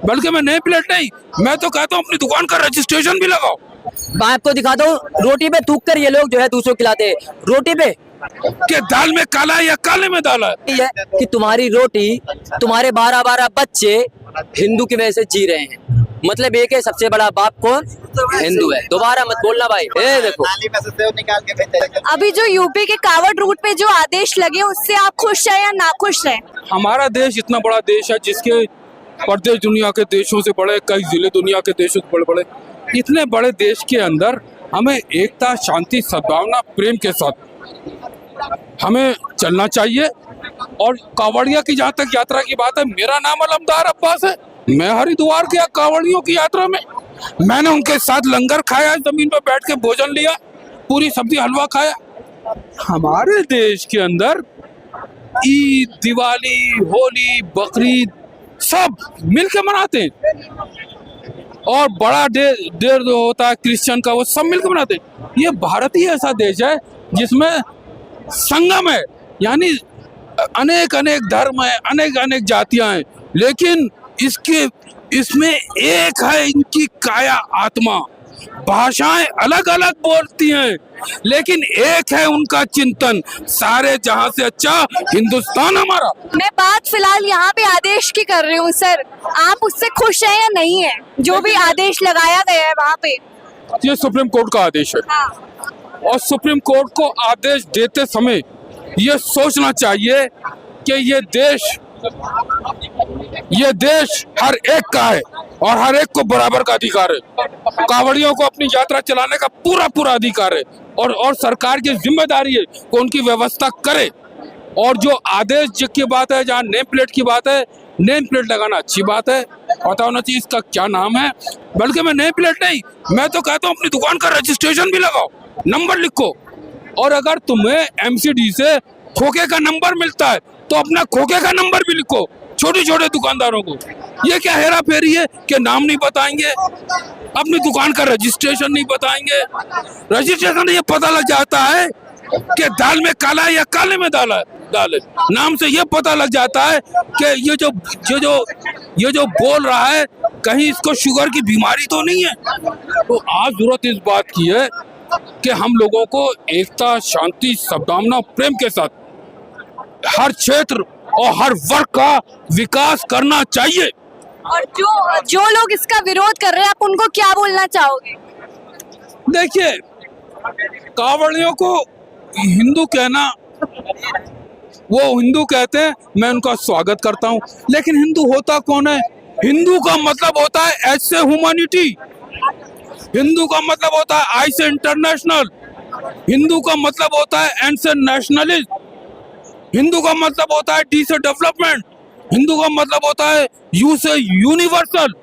बल्कि मैं नई प्लेट नहीं, मैं तो कहता हूँ अपनी दुकान का रजिस्ट्रेशन भी लगाओ। मैं आपको दिखाता हूँ, रोटी पे थूक कर ये लोग जो है दूसरों को खिलाते हैं। रोटी पे कि दाल में काला है या काले में दाल है। ये है कि तुम्हारी रोटी, तुम्हारे 12-12 बच्चे हिंदू की वजह से जी रहे हैं। मतलब एक है सबसे बड़ा बाप कौन? हिंदू है। दोबारा मत बोलना भाई। ए देखो, अभी जो यूपी के कावड़ रूट पे जो आदेश लगे उससे आप खुश हैं या नाखुश हैं? हमारा देश इतना बड़ा देश है जिसके प्रदेश दुनिया के देशों से बड़े, कई जिले दुनिया के देशों से बड़े बड़े। इतने बड़े देश के अंदर हमें एकता, शांति, सद्भावना, प्रेम के साथ हमें चलना चाहिए। और कावड़िया की जहाँ तक यात्रा की बात है, मेरा नाम अलमदार अब्बास है। मैं हरिद्वार गया कावड़ियों की यात्रा में, मैंने उनके साथ लंगर खाया, जमीन पर बैठ के भोजन लिया, पूरी सब्जी हलवा खाया। हमारे देश के अंदर ईद, दिवाली, होली, बकरीद सब मिलके मनाते हैं। और बड़ा देर जो होता है क्रिश्चियन का, वो सब मिलकर मनाते हैं। ये भारत ही ऐसा देश है जिसमें संगम है, यानी अनेक अनेक धर्म है, अनेक अनेक जातियां हैं, लेकिन इसमें एक है इनकी काया आत्मा। भाषाएं अलग अलग बोलती हैं, लेकिन एक है उनका चिंतन, सारे जहां से अच्छा हिंदुस्तान हमारा। मैं बात फिलहाल यहाँ पे आदेश की कर रही हूँ सर, आप उससे खुश हैं या नहीं है जो भी आदेश लगाया गया है वहाँ पे? ये सुप्रीम कोर्ट का आदेश है। हाँ। और सुप्रीम कोर्ट को आदेश देते समय ये सोचना चाहिए कि ये देश हर एक का है और हर एक को बराबर का अधिकार है। कावड़ियों को अपनी यात्रा चलाने का पूरा अधिकार है और सरकार की जिम्मेदारी है कि उनकी व्यवस्था करे। और जो आदेश की बात है, जहाँ नेम प्लेट की बात है, नेम प्लेट लगाना अच्छी बात है, पता होना चाहिए इसका क्या नाम है। बल्कि मैं नेम प्लेट नहीं, मैं तो कहता हूँ अपनी दुकान का रजिस्ट्रेशन भी लगाओ, नंबर लिखो। और अगर तुम्हें एमसीडी से खोखे का नंबर मिलता है तो अपना खोखे का नंबर भी लिखो, छोटे छोटे दुकानदारों को। ये क्या हेरा फेरी है कि नाम नहीं बताएंगे, अपनी दुकान का रजिस्ट्रेशन नहीं बताएंगे। रजिस्ट्रेशन ये पता लग जाता है कि दाल में काला है या काले में दाल है। नाम से ये पता लग जाता है कि ये जो बोल रहा है कहीं इसको शुगर की बीमारी तो नहीं है। तो आज जरूरत इस बात की है कि हम लोगों को एकता, शांति, सद्भावना, प्रेम के साथ हर क्षेत्र और हर वर्ग का विकास करना चाहिए। और जो लोग इसका विरोध कर रहे हैं, आप उनको क्या बोलना चाहोगे? देखिए, कावड़ियों को हिंदू कहना, वो हिंदू कहते हैं, मैं उनका स्वागत करता हूँ, लेकिन हिंदू होता कौन है? हिंदू का मतलब होता है एच से ह्यूमैनिटी, हिंदू का मतलब होता है आई से इंटरनेशनल, हिंदू का मतलब होता है एन से नेशनलिस्ट, हिंदू का मतलब होता है डी से डेवलपमेंट, हिंदू का मतलब होता है यू से यूनिवर्सल।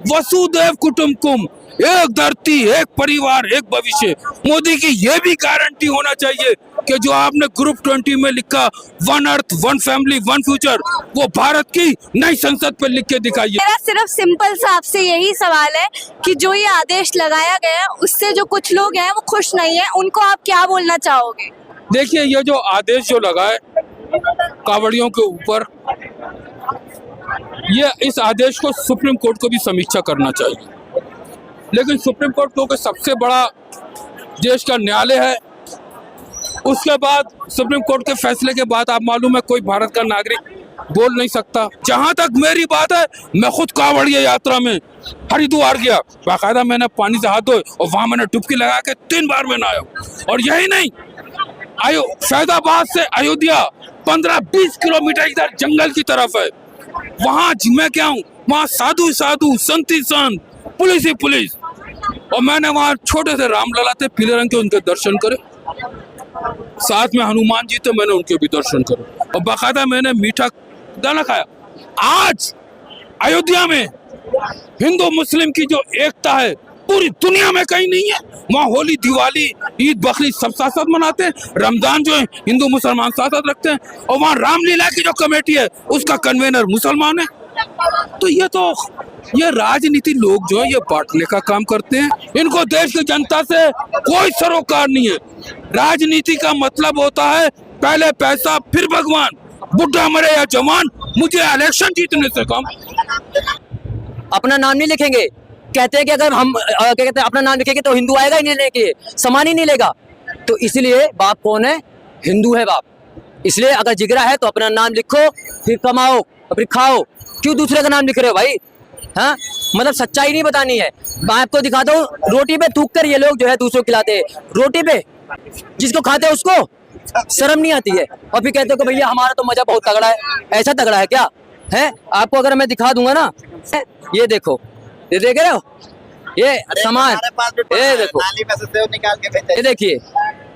वसुदेव कुटुंबकम, एक धरती, एक परिवार, एक भविष्य। मोदी की ये भी गारंटी होना चाहिए कि जो आपने ग्रुप 20 में लिखा, one earth, one family, one future, वो भारत की नई संसद पर लिख के दिखाइए। मेरा सिर्फ सिंपल सा आपसे यही सवाल है कि जो ये आदेश लगाया गया है उससे जो कुछ लोग हैं वो खुश नहीं है, उनको आप क्या बोलना चाहोगे? देखिए, ये जो आदेश जो लगा है कावड़ियों के ऊपर, ये इस आदेश को सुप्रीम कोर्ट को भी समीक्षा करना चाहिए। लेकिन सुप्रीम कोर्ट क्योंकि सबसे बड़ा देश का न्यायालय है, उसके बाद सुप्रीम कोर्ट के फैसले के बाद आप मालूम है कोई भारत का नागरिक बोल नहीं सकता। जहां तक मेरी बात है, मैं खुद कावड़िया यात्रा में हरिद्वार गया, बाकायदा मैंने पानी से हाथ धोए और वहां मैंने डुबकी लगा के 3 बार में नहाया। और यही नहीं, फैजाबाद से अयोध्या 15-20 किलोमीटर इधर जंगल की तरफ है, वहां मैं क्या हूँ, वहाँ साधु साधु, संत ही संत, पुलिस ही पुलिस। और मैंने वहाँ छोटे से रामलला थे पीले रंग के, उनके दर्शन करे, साथ में हनुमान जी थे, मैंने उनके भी दर्शन करे, और बाकायदा मैंने मीठा दाना खाया। आज अयोध्या में हिंदू मुस्लिम की जो एकता है पूरी दुनिया में कहीं नहीं है। वहाँ होली, दिवाली, ईद, बकरीद सब साथ साथ मनाते हैं, रमजान जो है हिंदू मुसलमान साथ साथ रखते हैं, और वहाँ रामलीला की जो कमेटी है उसका कन्वेनर मुसलमान है। तो ये राजनीति लोग जो है ये बांटने का काम करते हैं। इनको देश की जनता से कोई सरोकार नहीं है। राजनीति का मतलब होता है पहले पैसा फिर भगवान, बुढ़ा मरे या जवान, मुझे इलेक्शन जीतने से कम। अपना नाम नहीं लिखेंगे। कहते हैं कि अगर हम क्या कहते हैं अपना नाम लिखेंगे तो हिंदू आएगा ही नहीं लेके, सामान ही नहीं लेगा। तो इसलिए बाप कौन है? हिंदू है बाप। इसलिए अगर जिगरा है तो अपना नाम लिखो, फिर कमाओ, फिर खाओ। क्यों दूसरे का नाम लिख रहे हो भाई? हाँ, मतलब सच्चाई नहीं बतानी है। मैं आपको दिखाता हूँ, रोटी पे थूक कर ये लोग जो है दूसरों को खिलाते हैं। रोटी पे जिसको खाते हैं उसको शर्म नहीं आती है, और फिर कहते हो कि भैया हमारा तो मजा बहुत तगड़ा है। ऐसा तगड़ा है क्या? है आपको अगर मैं दिखा दूंगा ना, ये देखो, ये देख रहे हो, ये सामान, ये देखो, नाली में से सेव निकाल के बेचे। ये देखिए,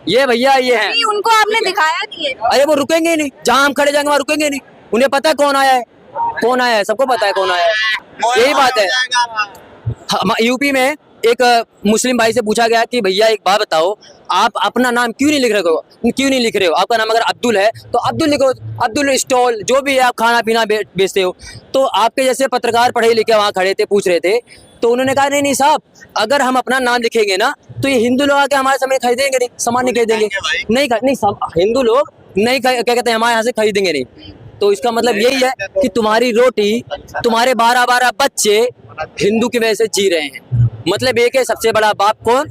ये भैया ये है। नहीं, उनको आपने दिखाया नहीं है। अरे वो रुकेंगे ही नहीं, जहाँ हम खड़े जाएंगे वहाँ रुकेंगे नहीं। उन्हें पता है कौन आया है, कौन आया है, सबको पता है कौन आया है। यही बात है। यूपी में एक मुस्लिम भाई से पूछा गया कि भैया एक बात बताओ, आप अपना नाम क्यों नहीं लिख रहे हो, क्यों नहीं लिख रहे हो? आपका नाम अगर अब्दुल है तो अब्दुल लिखो, अब्दुल स्टॉल, जो भी है आप खाना पीना बेचते हो। तो आपके जैसे पत्रकार पढ़े लिखे वहाँ खड़े थे, पूछ रहे थे, तो उन्होंने कहा नहीं नहीं साहब, अगर हम अपना नाम लिखेंगे ना तो ये हिंदू लोग आके हमारे सामने खरीदेंगे नहीं, सामान नहीं खरीदेंगे, नहीं हिंदू लोग नहीं क्या कहते हैं हमारे यहाँ से खरीदेंगे नहीं। तो इसका मतलब यही है कि तुम्हारी रोटी, तुम्हारे 12-12 बच्चे हिंदू की वजह से जी रहे हैं। मतलब एक है, सबसे बड़ा बाप कौन?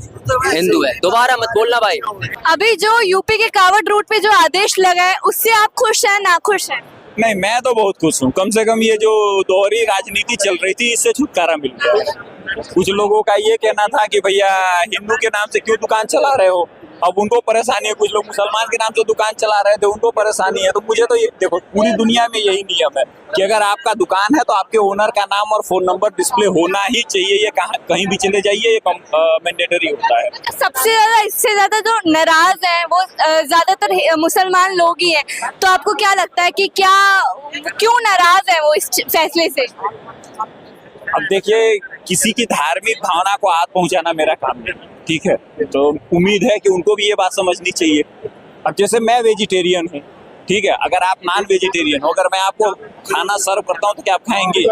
हिंदू है। दोबारा मत बोलना भाई। अभी जो यूपी के कावड़ रूट पे जो आदेश लगा है, उससे आप खुश हैं, नाखुश हैं? नहीं, मैं तो बहुत खुश हूँ। कम से कम ये जो दोहरी राजनीति चल रही थी, इससे छुटकारा मिल गया। कुछ लोगों का ये कहना था कि भैया हिंदू के नाम से क्यों दुकान चला रहे हो, अब उनको परेशानी है। कुछ लोग मुसलमान के नाम से दुकान चला रहे थे, उनको परेशानी है। तो मुझे तो ये देखो, पूरी दुनिया में यही नियम है कि अगर आपका दुकान है तो आपके ओनर का नाम और फोन नंबर डिस्प्ले होना ही चाहिए। ये कहीं भी चले जाइए, ये मैंडेटरी होता है। सबसे ज्यादा, इससे ज्यादा जो नाराज है वो ज्यादातर मुसलमान लोग ही हैं। तो आपको क्या लगता है कि क्यों नाराज है वो इस फैसले से? अब देखिए, किसी की धार्मिक भावना को हाथ पहुंचाना मेरा काम नहीं, ठीक है। तो उम्मीद है कि उनको भी ये बात समझनी चाहिए। अब जैसे मैं वेजिटेरियन हूँ, ठीक है, अगर आप नॉन वेजिटेरियन हो, अगर मैं आपको खाना सर्व करता हूँ तो क्या आप खाएंगे?